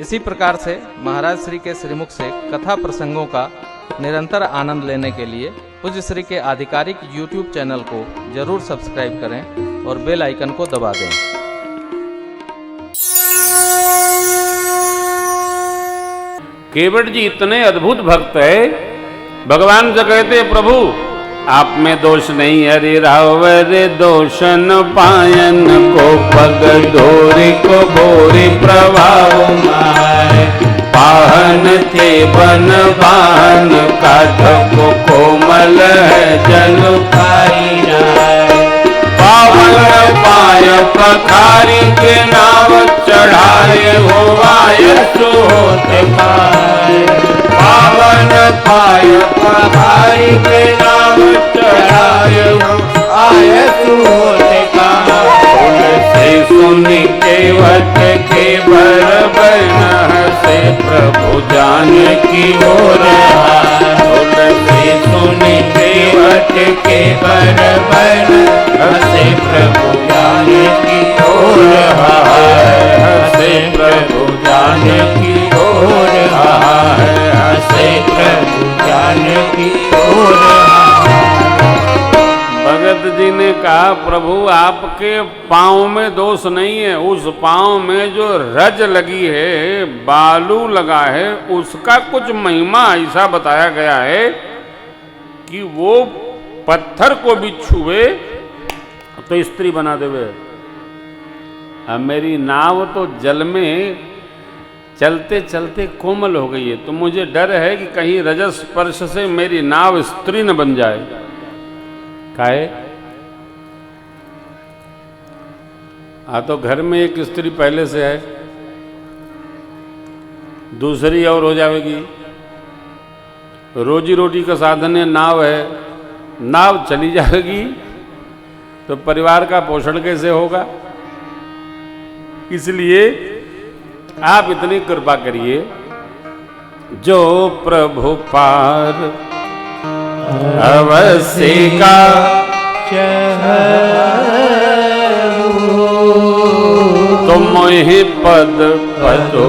इसी प्रकार से महाराज श्री के श्रीमुख से कथा प्रसंगों का निरंतर आनंद लेने के लिए पूज्य श्री के आधिकारिक YouTube चैनल को जरूर सब्सक्राइब करें और बेल आइकन को दबा दें। केवट जी इतने अद्भुत भक्त है, भगवान से कहते प्रभु आप में दोष नहीं, हरे रावर दोषन पायन को पग डोरी को बोरी प्रभाव माय, पाहन थे बन बाहन काठ को कोमल है जन पाई जाए, पावन पाय पखारी के नाव चढ़ाए हो आय सोते पाए, पावन पाय पखारी के नाव चढ़ाए हो आय सोते पाए, से सुनि केवट के बर बन से प्रभु जान की ओर से सुनि केवट के बर बन से प्रभु जान की ओर से प्रभु जान की ओर से प्रभु जान की ओर। भगत जी ने कहा प्रभु आपके पाँव में दोष नहीं है, उस पाँव में जो रज लगी है, बालू लगा है, उसका कुछ महिमा ऐसा बताया गया है कि वो पत्थर को भी छुए तो स्त्री बना देवे। अब मेरी नाव तो जल में चलते चलते कोमल हो गई है, तो मुझे डर है कि कहीं रजस स्पर्श से मेरी नाव स्त्री न बन जाए। काहे? तो घर में एक स्त्री पहले से है, दूसरी और हो जाएगी, रोजी रोटी का साधन है नाव है, नाव चली जाएगी तो परिवार का पोषण कैसे होगा? इसलिए आप इतनी कृपा करिए, जो प्रभु पार अवश्य का तुम मोहि पद पदो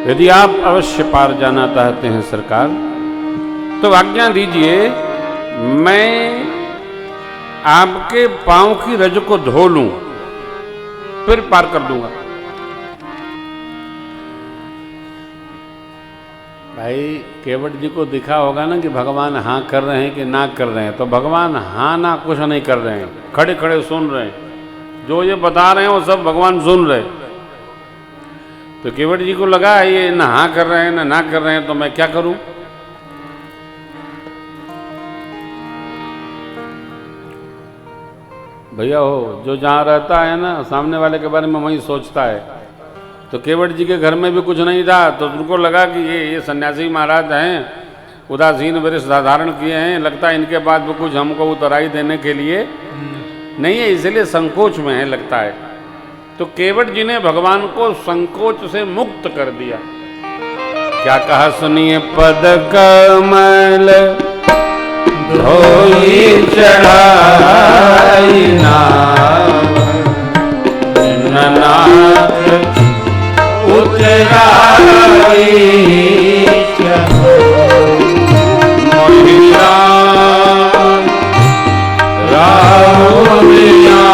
यदि आप अवश्य पार जाना चाहते हैं सरकार, तो आज्ञा दीजिए मैं आपके पांव की रज को धो लूं, फिर पार कर दूंगा। भाई केवट जी को दिखा होगा ना कि भगवान हाँ कर रहे हैं कि ना कर रहे हैं, तो भगवान हाँ ना कुछ नहीं कर रहे हैं, खड़े खड़े सुन रहे हैं, जो ये बता रहे हैं वो सब भगवान सुन रहे हैं। तो केवट जी को लगा ये ना हाँ कर रहे हैं ना कर रहे हैं, तो मैं क्या करूं? भैया हो, जो जहाँ रहता है ना सामने वाले के बारे में वही सोचता है। तो केवट जी के घर में भी कुछ नहीं था, तो उनको लगा कि ये सन्यासी महाराज हैं, उदासीन वृष धारण किए हैं, लगता है इनके बाद भी कुछ हमको उतराई देने के लिए नहीं है, इसलिए संकोच में है लगता है। तो केवट जी ने भगवान को संकोच से मुक्त कर दिया। क्या कहा सुनिए, पद कमल धोई चढ़ाई नाव, नाथ उतराई मोहिया राहुलिया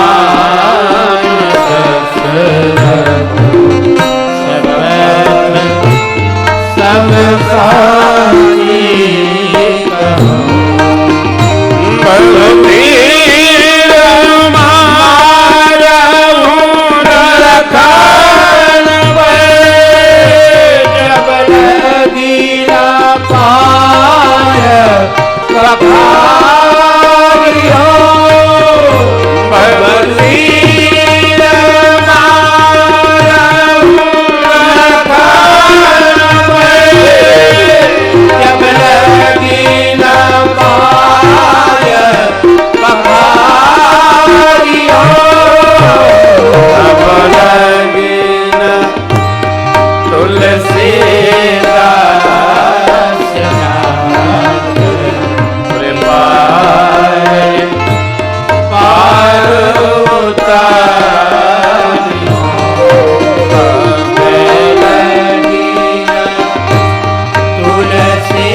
से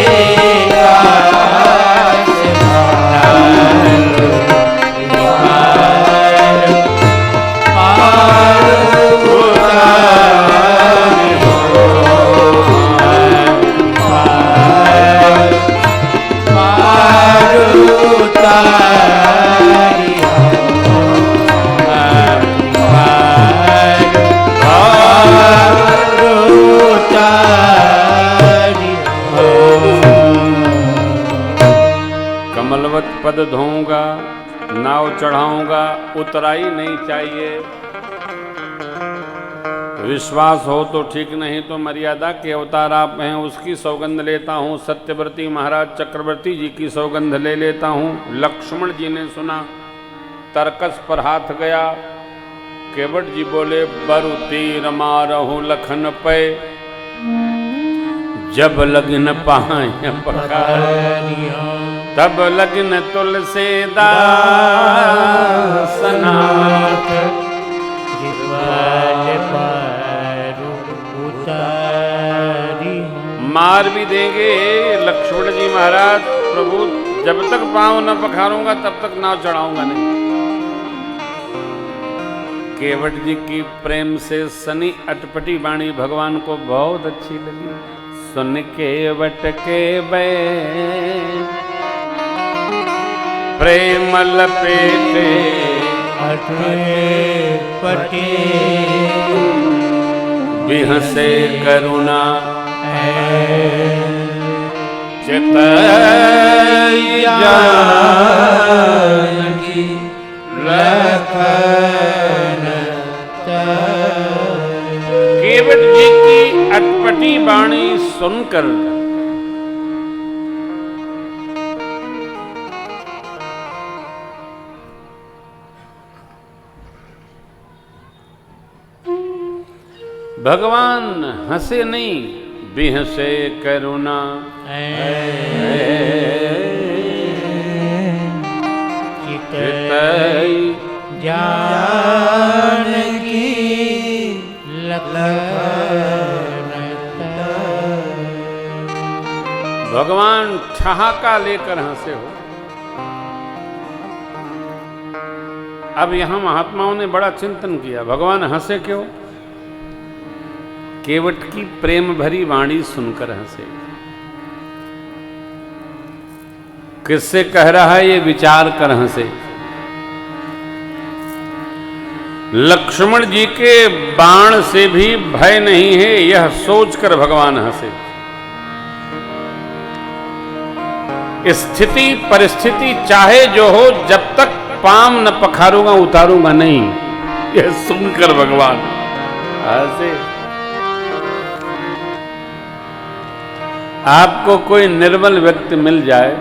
काश पार उतारी हो, पार उतारी हो, कमलवत पद धोऊंगा, नाव चढ़ाऊंगा, उतराई नहीं चाहिए। विश्वास हो तो ठीक, नहीं तो मर्यादा के अवतार आप हैं, उसकी सौगंध लेता हूँ। सत्यव्रती महाराज चक्रवर्ती जी की सौगंध ले लेता हूँ। लक्ष्मण जी ने सुना, तरकस पर हाथ गया। केवट जी बोले, बरु तीर मारहु लखन पे, जब लग्न पाए पखारिया, तब लग्न तुलसीदासनाथ, मार भी देंगे लक्ष्मण जी महाराज। प्रभु जब तक पांव न पखारूंगा तब तक नाव चढ़ाऊंगा नहीं। केवट जी की प्रेम से सनी अटपटी वाणी भगवान को बहुत अच्छी लगी। सुन केवट के बै प्रेम लपेटे अटपटे, बिहसे करुणा चित जानकी लखन। केवट जी की अटपटी वाणी सुनकर भगवान हंसे नहीं, बिहसे करुणा चितई जानकी लखन। भगवान ठहाका लेकर हंसे हो। अब यहां महात्माओं ने बड़ा चिंतन किया, भगवान हंसे क्यों? केवट की प्रेम भरी वाणी सुनकर हंसे। किससे कह रहा है ये विचार कर हंसे। लक्ष्मण जी के बाण से भी भय नहीं है, यह सोचकर भगवान हंसे। स्थिति परिस्थिति चाहे जो हो, जब तक पाम न पखारूंगा उतारूंगा नहीं, यह सुनकर भगवान हंसे। आपको कोई निर्बल व्यक्ति मिल जाए,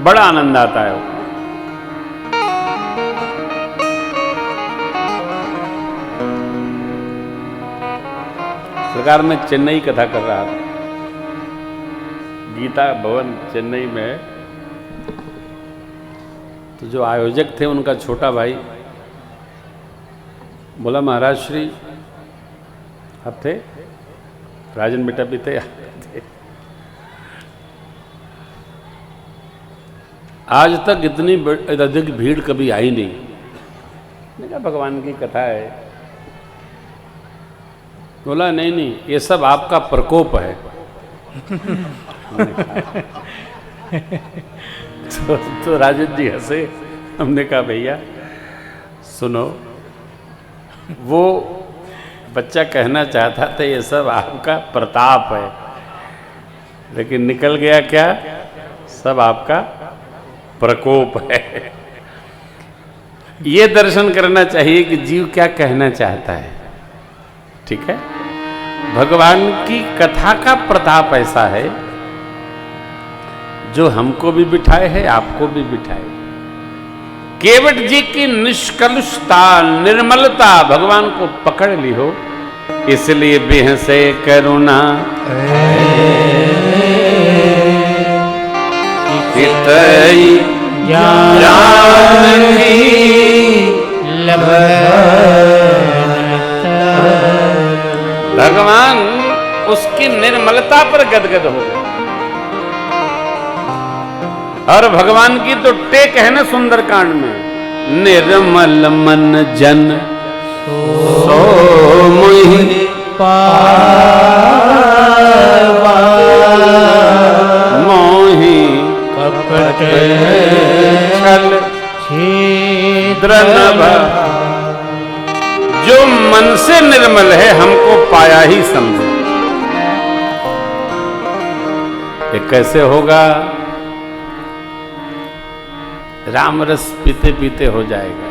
बड़ा आनंद आता है। सरकार में चेन्नई कथा कर रहा था, गीता भवन चेन्नई में। तो जो आयोजक थे उनका छोटा भाई बोला, महाराज श्री आप थे, राजन बेटा भी थे, आज तक इतनी अधिक भीड़ कभी आई नहीं। मैंने कहा भगवान की कथा है। बोला नहीं नहीं, ये सब आपका प्रकोप है। तो राजन जी हंसे। हमने कहा भैया सुनो, वो बच्चा कहना चाहता था ये सब आपका प्रताप है, लेकिन निकल गया क्या, सब आपका प्रकोप है। ये दर्शन करना चाहिए कि जीव क्या कहना चाहता है। ठीक है, भगवान की कथा का प्रताप ऐसा है जो हमको भी बिठाए है, आपको भी बिठाए। केवट जी की निष्कलुषता, निर्मलता भगवान को पकड़ ली हो, इसलिए बेहसे करुणा चितई जानकी भगवान उसकी निर्मलता पर गदगद हो गए। और भगवान की तो टेक है ना सुंदरकांड में, निर्मल मन जन सो मोहि पावा मोहि कपट छल छिद्र नभ। जो मन से निर्मल है हमको पाया ही समझे। ये कैसे होगा? राम रस पीते पीते हो जाएगा।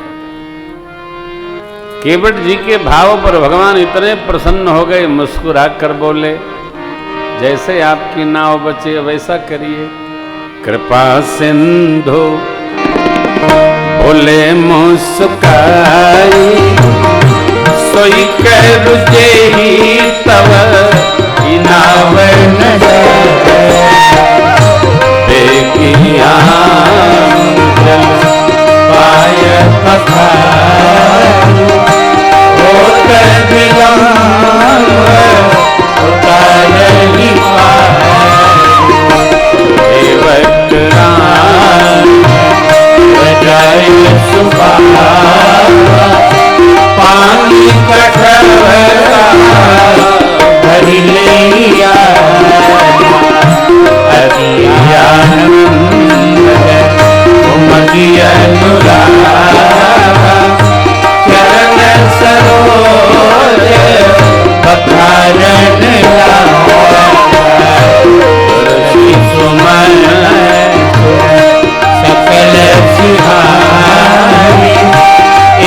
केवट जी के भाव पर भगवान इतने प्रसन्न हो गए, मुस्कुरा कर बोले, जैसे आपकी नाव बचे वैसा करिए। कृपा सिंधु बोले मुस्काई, सोई कर जेहि तव नाव बेगिया पाय पखारू होत विलंब उतारहि पारू। सेवक राम बजाय सुबावा, पानी कठवरा भरि लिया। उमगी अनुरागा, चरण सरोज पखारन लागा। तुलसी सुमन सकल सिहारी,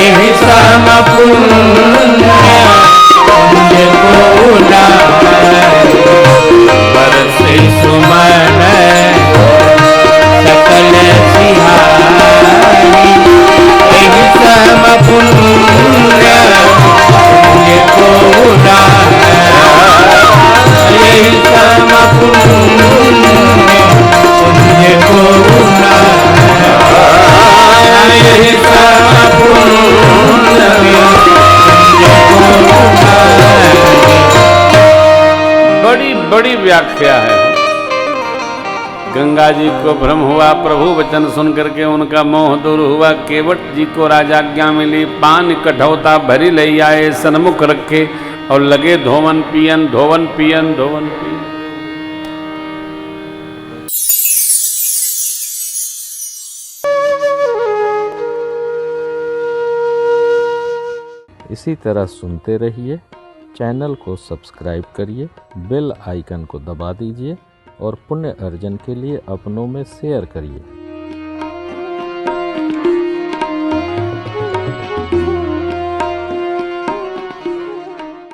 एहि सम पुण्य पुण्य को बरसे सुमन सकल सिहारी, एहि सम पुण्य पुण्य को एहि सम पुण्य पुण्य को एहि सम पुण्य बड़ी बड़ी व्याख्या है। गंगा जी को भ्रम हुआ, प्रभु वचन सुन करके उनका मोह दूर हुआ। केवट जी को राजाज्ञा मिली, पान कठौता भरी ले आए, सन्मुख रखे और लगे धोवन पियन धोवन पियन धोवन पियन। इसी तरह सुनते रहिए। चैनल को सब्सक्राइब करिए, बेल आइकन को दबा दीजिए और पुण्य अर्जन के लिए अपनों में शेयर करिए।